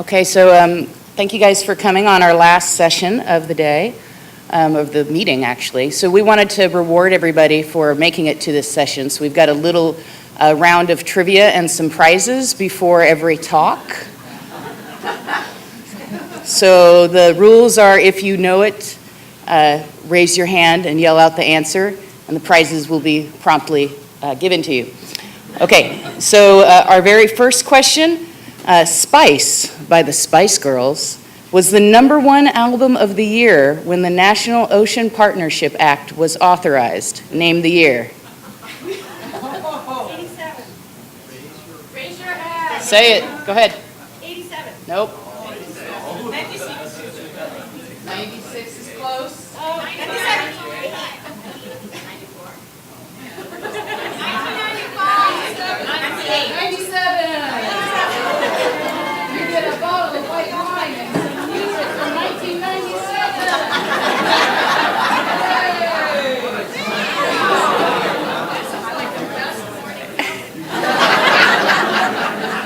Okay, so thank you guys for coming on our last session of the day, of the meeting actually. So we wanted to reward everybody for making it to this session. So we've got a little round of trivia and some prizes before every talk. So the rules are, if you know it, raise your hand and yell out the answer, and the prizes will be promptly given to you. Okay, so our very first question, Spice by the Spice Girls was the #1 album of the year when the National Ocean Partnership Act was authorized. Name the year. 87. Raise your hand. Say it. Go ahead. 87. Nope. 96. 96 is close. 97. 97. You get a bottle of white wine and some music from 1997.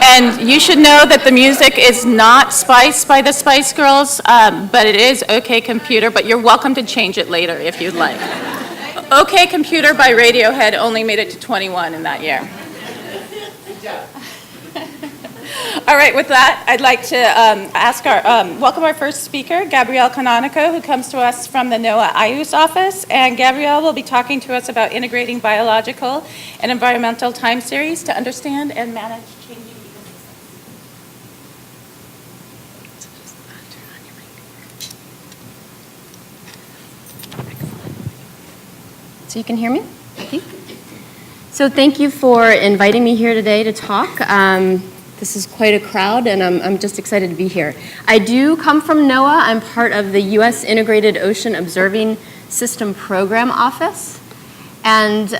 And you should know that the music is not Spice by the Spice Girls, but it is OK Computer, but you're welcome to change it later if you'd like. OK Computer by Radiohead only made it to 21 in that year. All right, with that, I'd like to welcome our first speaker, G.Canonico, who comes to us from the NOAA IOOS office. And Gabrielle will be talking to us about integrating biological and environmental time series to understand and manage changing ecosystems. So you can hear me? Okay. So thank you for inviting me here today to talk. This is quite a crowd, and I'm just excited to be here. I do come from NOAA. I'm part of the U.S. Integrated Ocean Observing System Program Office. And,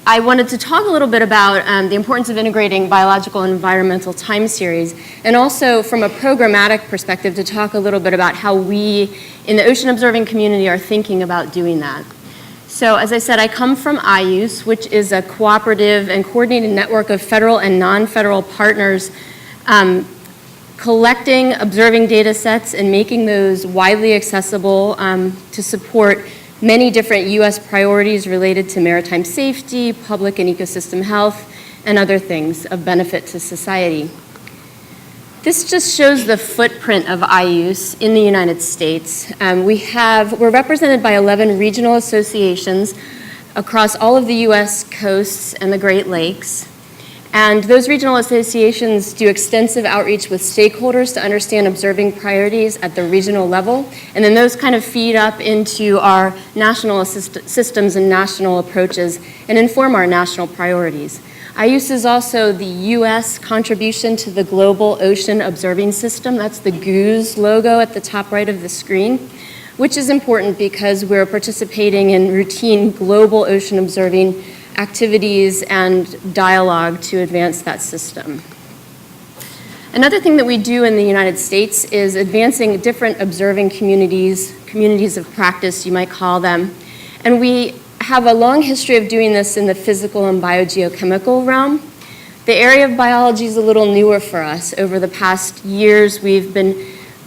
I wanted to talk a little bit about the importance of integrating biological and environmental time series, and also from a programmatic perspective to talk a little bit about how we in the ocean observing community are thinking about doing that. So as I said, I come from IOOS, which is a cooperative and coordinated network of federal and non-federal partners collecting, observing data sets and making those widely accessible to support many different U.S. priorities related to maritime safety, public and ecosystem health, and other things of benefit to society. This just shows the footprint of IOOS in the United States. We're represented by 11 regional associations across all of the U.S. coasts and the Great Lakes. And those regional associations do extensive outreach with stakeholders to understand observing priorities at the regional level. And then those kind of feed up into our national systems and national approaches and inform our national priorities. IOOS is also the U.S. contribution to the Global Ocean Observing System. That's the GOOS logo at the top right of the screen, which is important because we're participating in routine global ocean observing activities and dialogue to advance that system. Another thing that we do in the United States is advancing different observing communities of practice, you might call them. And we have a long history of doing this in the physical and biogeochemical realm. The area of biology is a little newer for us. Over the past years, we've been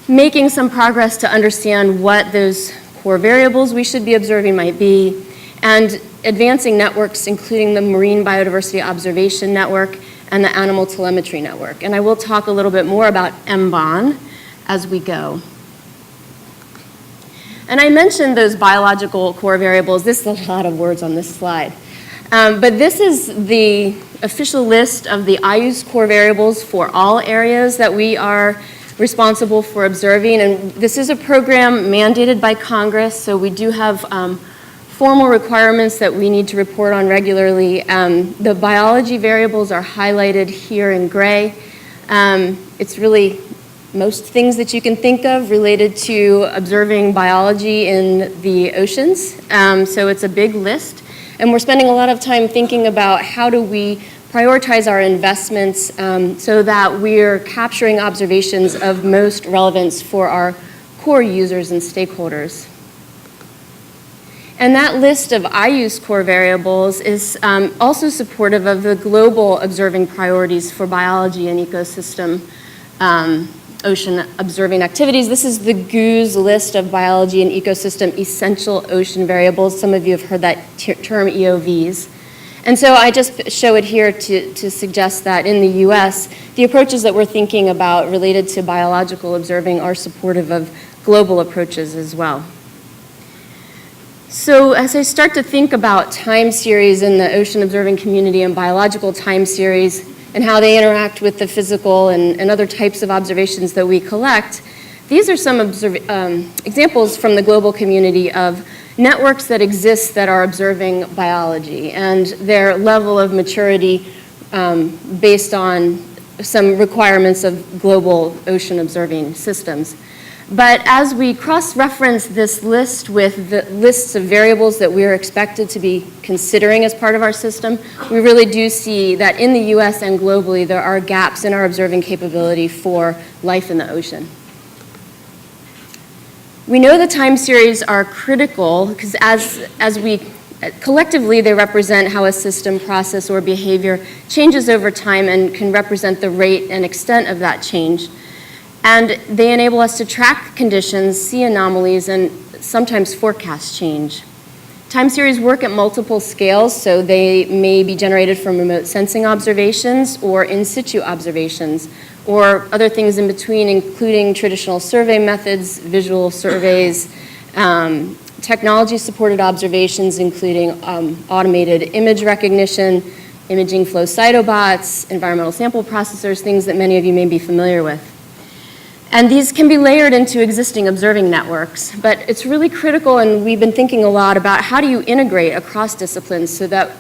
making some progress to understand what those core variables we should be observing might be, and advancing networks, including the Marine Biodiversity Observation Network and the Animal Telemetry Network. And I will talk a little bit more about MBON as we go. And I mentioned those biological core variables. This is a lot of words on this slide. But this is the official list of the IOOS core variables for all areas that we are responsible for observing. And this is a program mandated by Congress, so we do have formal requirements that we need to report on regularly. The biology variables are highlighted here in gray. It's really most things that you can think of related to observing biology in the oceans. So it's a big list. And we're spending a lot of time thinking about how do we prioritize our investments so that we're capturing observations of most relevance for our core users and stakeholders. And that list of IOOS core variables is also supportive of the global observing priorities for biology and ecosystem ocean observing activities. This is the GOOS list of biology and ecosystem essential ocean variables. Some of you have heard that term EOVS. And so I just show it here to suggest that in the US, the approaches that we're thinking about related to biological observing are supportive of global approaches as well. So as I start to think about time series in the ocean observing community and biological time series and how they interact with the physical and other types of observations that we collect, these are some examples from the global community of networks that exist that are observing biology and their level of maturity based on some requirements of global ocean observing systems. But as we cross-reference this list with the lists of variables that we're expected to be considering as part of our system, we really do see that in the US and globally there are gaps in our observing capability for life in the ocean. We know the time series are critical because as we collectively they represent how a system, process, or behavior changes over time and can represent the rate and extent of that change. And they enable us to track conditions, see anomalies, and sometimes forecast change. Time series work at multiple scales, so they may be generated from remote sensing observations or in situ observations, or other things in between, including traditional survey methods, visual surveys, technology-supported observations, including automated image recognition, imaging flow cytobots, environmental sample processors, things that many of you may be familiar with. And these can be layered into existing observing networks, but it's really critical, and we've been thinking a lot about how do you integrate across disciplines so that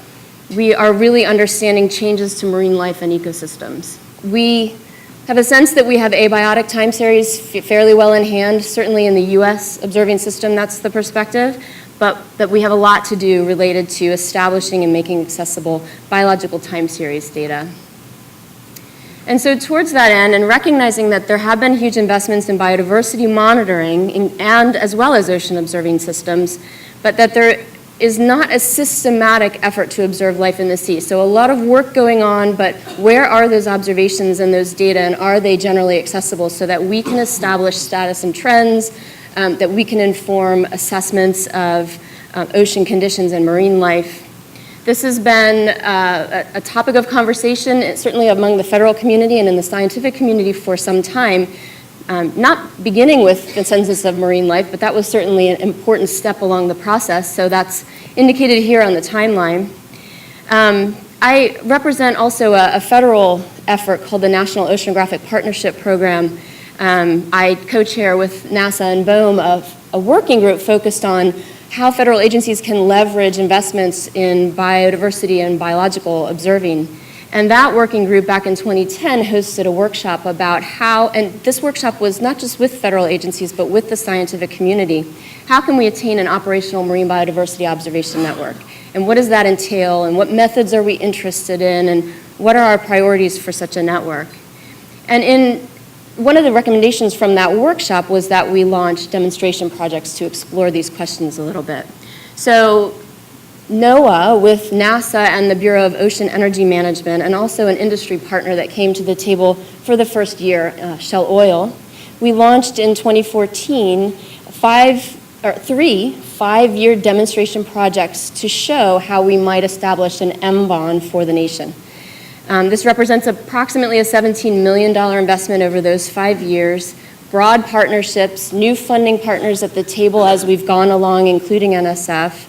we are really understanding changes to marine life and ecosystems. We have a sense that we have abiotic time series fairly well in hand, certainly in the US observing system, that's the perspective, but that we have a lot to do related to establishing and making accessible biological time series data. And so towards that end, and recognizing that there have been huge investments in biodiversity monitoring and as well as ocean observing systems, but that there is not a systematic effort to observe life in the sea. So a lot of work going on, but where are those observations and those data, and are they generally accessible so that we can establish status and trends, that we can inform assessments of ocean conditions and marine life. This has been a topic of conversation, certainly among the federal community and in the scientific community for some time, not beginning with the census of marine life, but that was certainly an important step along the process, so that's indicated here on the timeline. I represent also a federal effort called the National Oceanographic Partnership Program. I co-chair with NASA and BOEM a working group focused on how federal agencies can leverage investments in biodiversity and biological observing. And that working group back in 2010 hosted a workshop about how, and this workshop was not just with federal agencies, but with the scientific community. How can we attain an operational marine biodiversity observation network? And what does that entail? And what methods are we interested in? And what are our priorities for such a network? And one of the recommendations from that workshop was that we launch demonstration projects to explore these questions a little bit. So NOAA with NASA and the Bureau of Ocean Energy Management, and also an industry partner that came to the table for the first year, Shell Oil, we launched in 2014 three 5-year demonstration projects to show how we might establish an MBON for the nation. This represents approximately a $17 million investment over those 5 years, broad partnerships, new funding partners at the table as we've gone along, including NSF.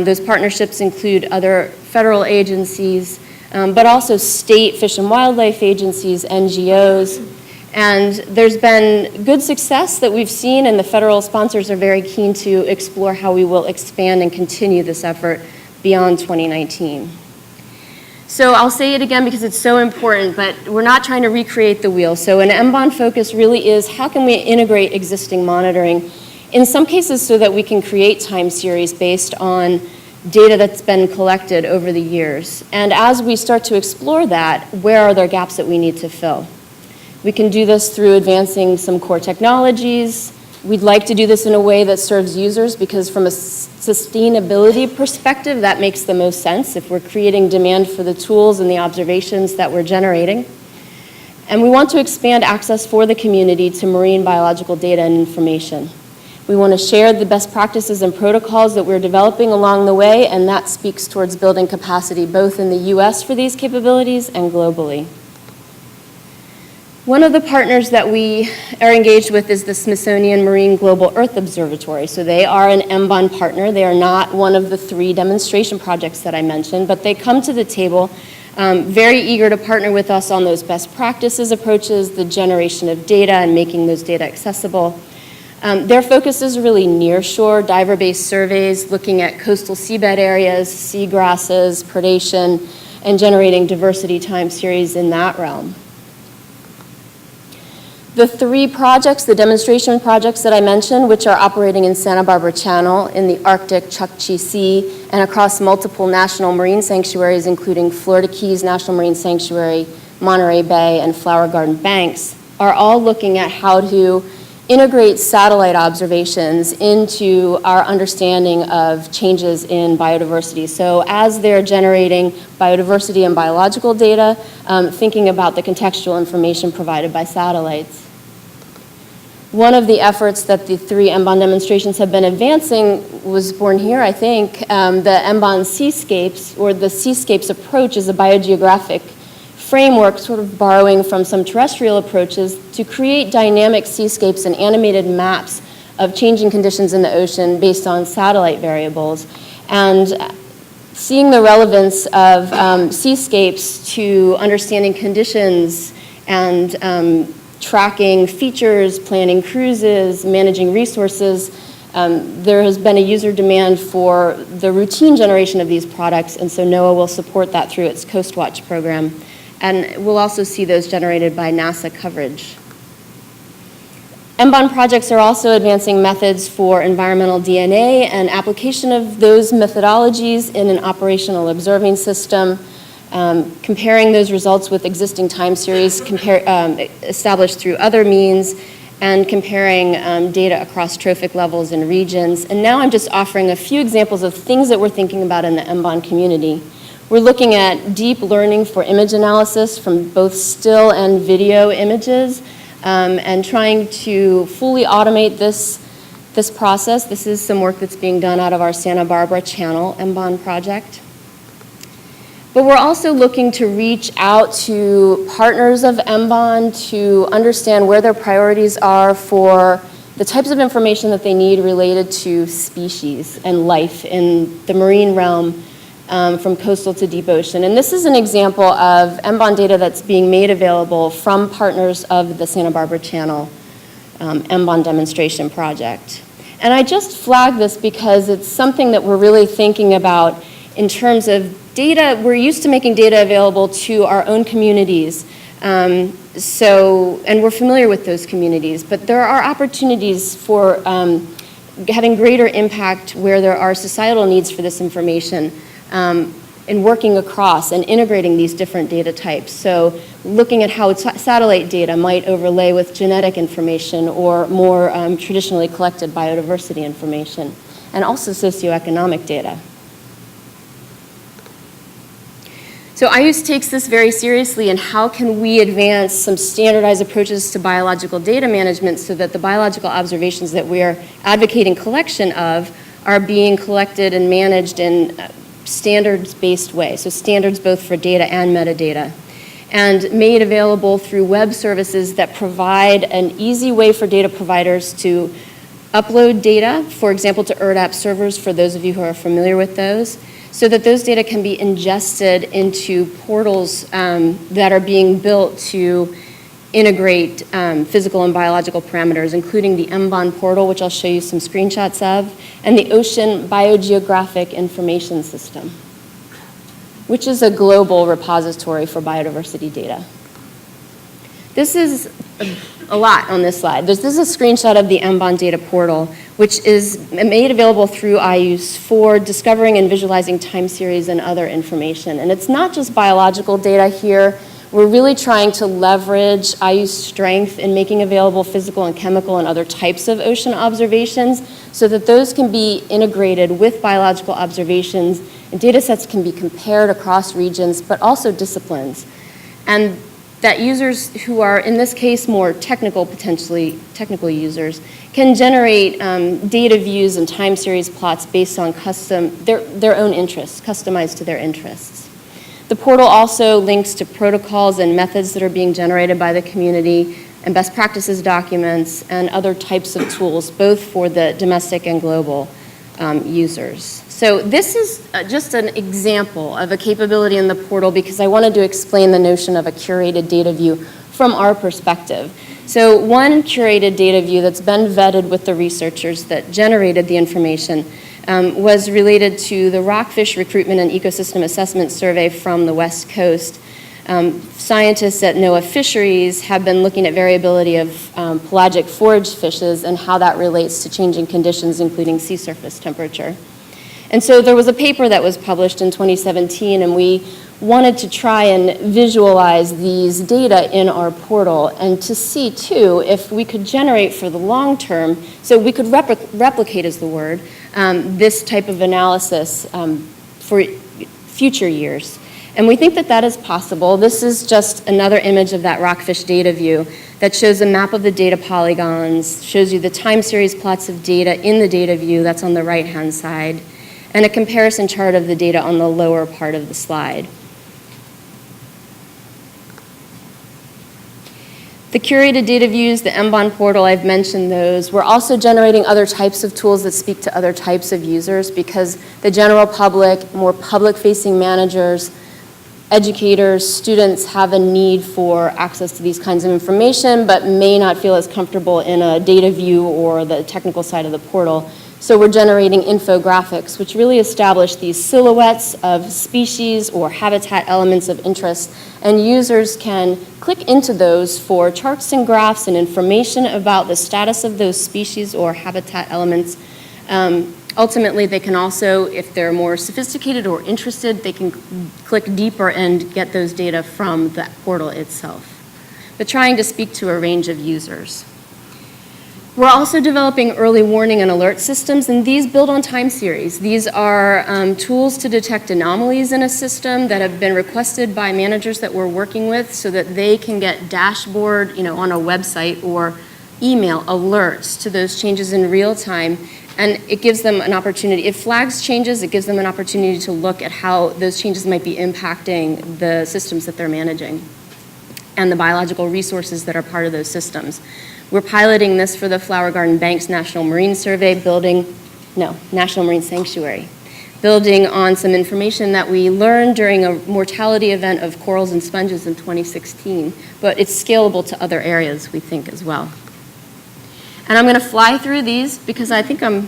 Those partnerships include other federal agencies, but also state fish and wildlife agencies, NGOs. And there's been good success that we've seen, and the federal sponsors are very keen to explore how we will expand and continue this effort beyond 2019. So I'll say it again because it's so important, but we're not trying to recreate the wheel. So an MBON focus really is how can we integrate existing monitoring, in some cases so that we can create time series based on data that's been collected over the years. And as we start to explore that, where are there gaps that we need to fill? We can do this through advancing some core technologies. We'd like to do this in a way that serves users because from a sustainability perspective, that makes the most sense if we're creating demand for the tools and the observations that we're generating. And we want to expand access for the community to marine biological data and information. We want to share the best practices and protocols that we're developing along the way, and that speaks towards building capacity both in the US for these capabilities and globally. One of the partners that we are engaged with is the Smithsonian Marine Global Earth Observatory. So they are an MBON partner. They are not one of the 3 demonstration projects that I mentioned, but they come to the table very eager to partner with us on those best practices approaches, the generation of data and making those data accessible. Their focus is really nearshore, diver-based surveys, looking at coastal seabed areas, seagrasses, predation, and generating diversity time series in that realm. The 3 projects, the demonstration projects that I mentioned, which are operating in Santa Barbara Channel, in the Arctic Chukchi Sea, and across multiple national marine sanctuaries, including Florida Keys National Marine Sanctuary, Monterey Bay, and Flower Garden Banks, are all looking at how to integrate satellite observations into our understanding of changes in biodiversity. So as they're generating biodiversity and biological data, thinking about the contextual information provided by satellites. One of the efforts that the 3 MBON demonstrations have been advancing was born here, I think. The MBON Seascapes, or the Seascapes approach, is a biogeographic framework, sort of borrowing from some terrestrial approaches, to create dynamic seascapes and animated maps of changing conditions in the ocean based on satellite variables. And seeing the relevance of seascapes to understanding conditions and tracking features, planning cruises, managing resources, there has been a user demand for the routine generation of these products, and so NOAA will support that through its Coast Watch program. And we'll also see those generated by NASA coverage. MBON projects are also advancing methods for environmental DNA and application of those methodologies in an operational observing system, comparing those results with existing time series established through other means, and comparing data across trophic levels and regions. And now I'm just offering a few examples of things that we're thinking about in the MBON community. We're looking at deep learning for image analysis from both still and video images, and trying to fully automate this process. This is some work that's being done out of our Santa Barbara Channel MBON project. But we're also looking to reach out to partners of MBON to understand where their priorities are for the types of information that they need related to species and life in the marine realm, from coastal to deep ocean. And this is an example of MBON data that's being made available from partners of the Santa Barbara Channel MBON demonstration project. And I just flagged this because it's something that we're really thinking about in terms of data. We're used to making data available to our own communities, and we're familiar with those communities, but there are opportunities for having greater impact where there are societal needs for this information, in working across and integrating these different data types. So looking at how satellite data might overlay with genetic information or more traditionally collected biodiversity information, and also socioeconomic data. So IOOS takes this very seriously, and how can we advance some standardized approaches to biological data management so that the biological observations that we are advocating collection of are being collected and managed in standards-based way, so standards both for data and metadata, and made available through web services that provide an easy way for data providers to upload data, for example, to ERDAP servers, for those of you who are familiar with those, so that those data can be ingested into portals that are being built to integrate physical and biological parameters, including the MBON portal, which I'll show you some screenshots of, and the Ocean Biogeographic Information System, which is a global repository for biodiversity data. This is a lot on this slide. This is a screenshot of the MBON data portal, which is made available through IOOS for discovering and visualizing time series and other information. And it's not just biological data here. We're really trying to leverage IOOS' strength in making available physical and chemical and other types of ocean observations so that those can be integrated with biological observations, and data sets can be compared across regions, but also disciplines. And that users who are, in this case, more potentially technical users, can generate data views and time series plots based on their own interests, customized to their interests. The portal also links to protocols and methods that are being generated by the community and best practices documents and other types of tools, both for the domestic and global users. So this is just an example of a capability in the portal because I wanted to explain the notion of a curated data view from our perspective. So one curated data view that's been vetted with the researchers that generated the information was related to the Rockfish Recruitment and Ecosystem Assessment Survey from the West Coast. Scientists at NOAA Fisheries have been looking at variability of pelagic forage fishes and how that relates to changing conditions, including sea surface temperature. And so there was a paper that was published in 2017, and we wanted to try and visualize these data in our portal and to see, too, if we could generate for the long term, so we could replicate is the word, this type of analysis for future years. And we think that that is possible. This is just another image of that Rockfish data view that shows a map of the data polygons, shows you the time series plots of data in the data view, that's on the right-hand side, and a comparison chart of the data on the lower part of the slide. The curated data views, the MBON portal, I've mentioned those. We're also generating other types of tools that speak to other types of users because the general public, more public-facing managers, educators, students have a need for access to these kinds of information but may not feel as comfortable in a data view or the technical side of the portal. So we're generating infographics, which really establish these silhouettes of species or habitat elements of interest, and users can click into those for charts and graphs and information about the status of those species or habitat elements. Ultimately, they can also, if they're more sophisticated or interested, they can click deeper and get those data from the portal itself. But trying to speak to a range of users. We're also developing early warning and alert systems, and these build on time series. These are tools to detect anomalies in a system that have been requested by managers that we're working with so that they can get dashboard, on a website or email alerts to those changes in real time. And it gives them an opportunity, it flags changes, it gives them an opportunity to look at how those changes might be impacting the systems that they're managing and the biological resources that are part of those systems. We're piloting this for the Flower Garden Banks National Marine Survey, National Marine Sanctuary, building on some information that we learned during a mortality event of corals and sponges in 2016, but it's scalable to other areas, we think, as well. And I'm going to fly through these because I think I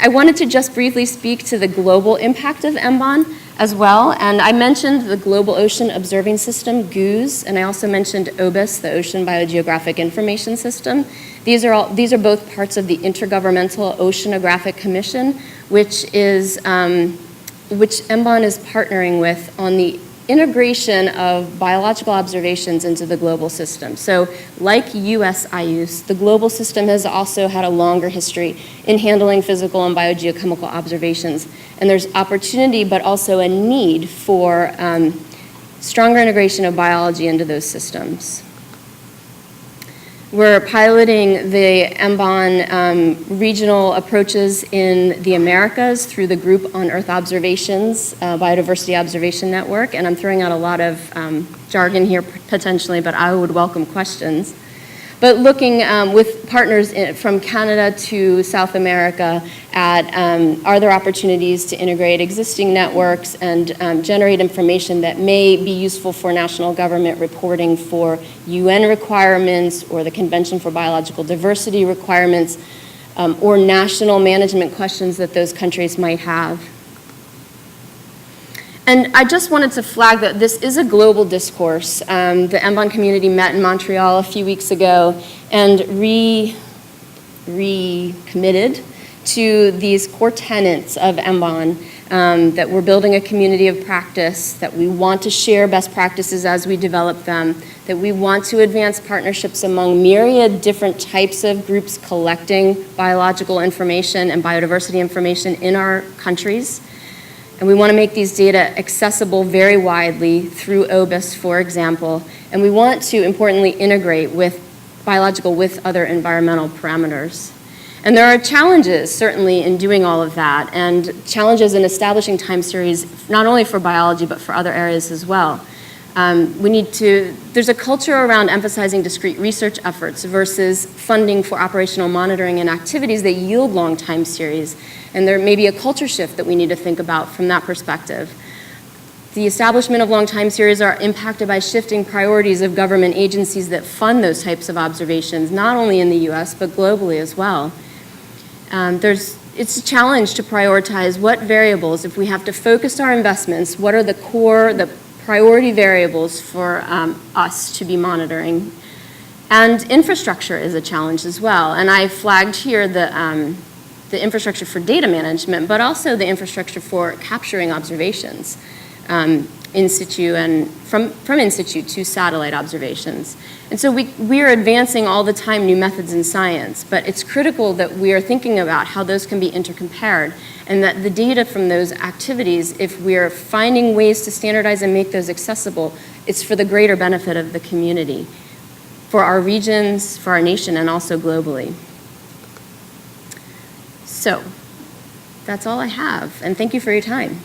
wanted to just briefly speak to the global impact of MBON as well. And I mentioned the Global Ocean Observing System, GOOS, and I also mentioned EOVS, the Ocean Biogeographic Information System. These are both parts of the Intergovernmental Oceanographic Commission, which MBON is partnering with on the integration of biological observations into the global system. So like US IOOS, the global system has also had a longer history in handling physical and biogeochemical observations. And there's opportunity, but also a need for stronger integration of biology into those systems. We're piloting the MBON regional approaches in the Americas through the Group on Earth Observations, Biodiversity Observation Network, and I'm throwing out a lot of jargon here potentially, but I would welcome questions. But looking with partners from Canada to South America at are there opportunities to integrate existing networks and generate information that may be useful for national government reporting for UN requirements or the Convention for Biological Diversity requirements or national management questions that those countries might have. And I just wanted to flag that this is a global discourse. The MBON community met in Montreal a few weeks ago and recommitted to these core tenets of MBON, that we're building a community of practice, that we want to share best practices as we develop them, that we want to advance partnerships among myriad different types of groups collecting biological information and biodiversity information in our countries, And we want to make these data accessible very widely through EOVS, for example. And we want to, importantly, integrate with biological with other environmental parameters. And there are challenges, certainly, in doing all of that, and challenges in establishing time series, not only for biology, but for other areas as well. There's a culture around emphasizing discrete research efforts versus funding for operational monitoring and activities that yield long time series. And there may be a culture shift that we need to think about from that perspective. The establishment of long time series are impacted by shifting priorities of government agencies that fund those types of observations, not only in the US, but globally as well. It's a challenge to prioritize what variables, if we have to focus our investments, what are the priority variables for us to be monitoring. And infrastructure is a challenge as well. And I flagged here the infrastructure for data management, but also the infrastructure for capturing observations in situ and from in situ to satellite observations. And so we are advancing all the time new methods in science, but it's critical that we are thinking about how those can be intercompared, and that the data from those activities, if we're finding ways to standardize and make those accessible, it's for the greater benefit of the community, for our regions, for our nation, and also globally. So that's all I have, and thank you for your time.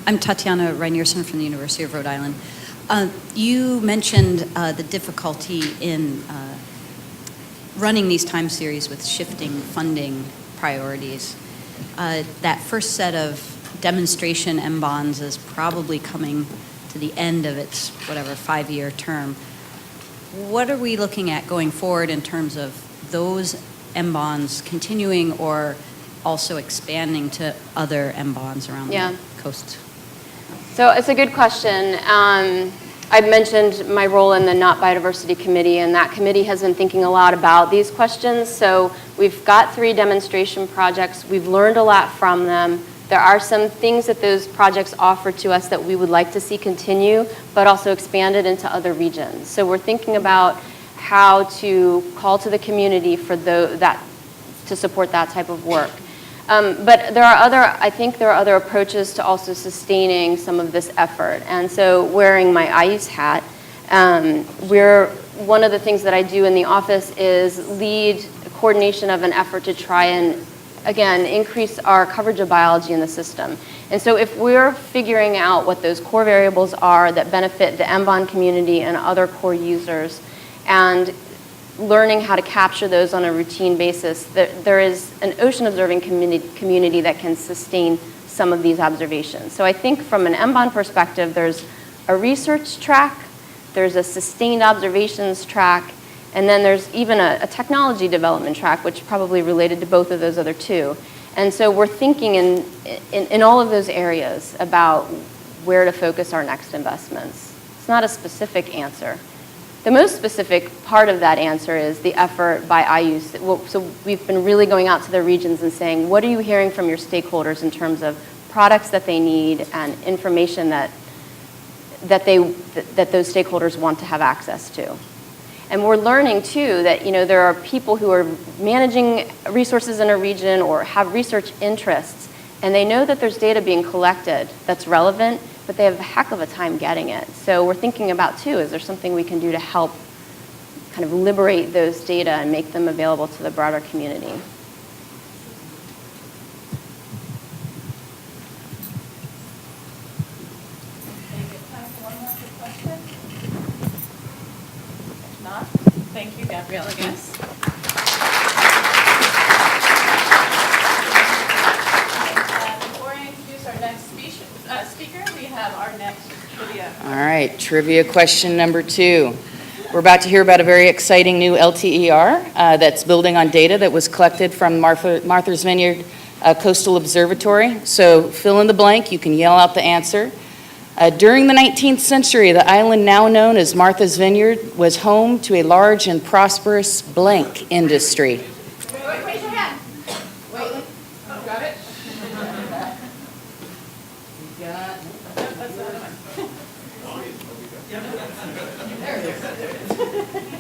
I'm Tatiana Reinierson from the University of Rhode Island. You mentioned the difficulty in running these time series with shifting funding priorities. That first set of demonstration MBONs is probably coming to the end of its, 5-year term. What are we looking at going forward in terms of those MBONs continuing or also expanding to other MBONs around the coast? So it's a good question. I've mentioned my role in the Not Biodiversity Committee, and that committee has been thinking a lot about these questions. So we've got 3 demonstration projects. We've learned a lot from them. There are some things that those projects offer to us that we would like to see continue, but also expanded into other regions. So we're thinking about how to call to the community for to support that type of work. But I think there are other approaches to also sustaining some of this effort. And so wearing my IOOS hat, one of the things that I do in the office is lead coordination of an effort to try and, again, increase our coverage of biology in the system. And so if we're figuring out what those core variables are that benefit the MBON community and other core users, and learning how to capture those on a routine basis, there is an ocean observing community that can sustain some of these observations. So I think from an MBON perspective, there's a research track, there's a sustained observations track, and then there's even a technology development track, which probably related to both of those other 2. And so we're thinking in all of those areas about where to focus our next investments. It's not a specific answer. The most specific part of that answer is the effort by IOOS. So we've been really going out to the regions and saying, what are you hearing from your stakeholders in terms of products that they need and information that those stakeholders want to have access to? And we're learning too that there are people who are managing resources in a region or have research interests, and they know that there's data being collected that's relevant, but they have a heck of a time getting it. So we're thinking about too, is there something we can do to help kind of liberate those data and make them available to the broader community? Thank you, Gabrielle, I guess. Before I introduce our next speaker, we have our next trivia. All right, trivia question number 2. We're about to hear about a very exciting new LTER that's building on data that was collected from Martha's Vineyard Coastal Observatory. So fill in the blank, you can yell out the answer. During the 19th century, the island now known as Martha's Vineyard was home to a large and prosperous blank industry. Raise your hand. Wait. Got it?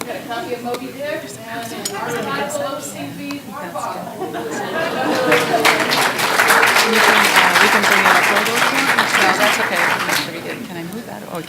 Got a copy of Moby Dick and Archival of St. Bede's Waterfall. We can bring it up a little bit. No, that's okay. Can I move that? Oh,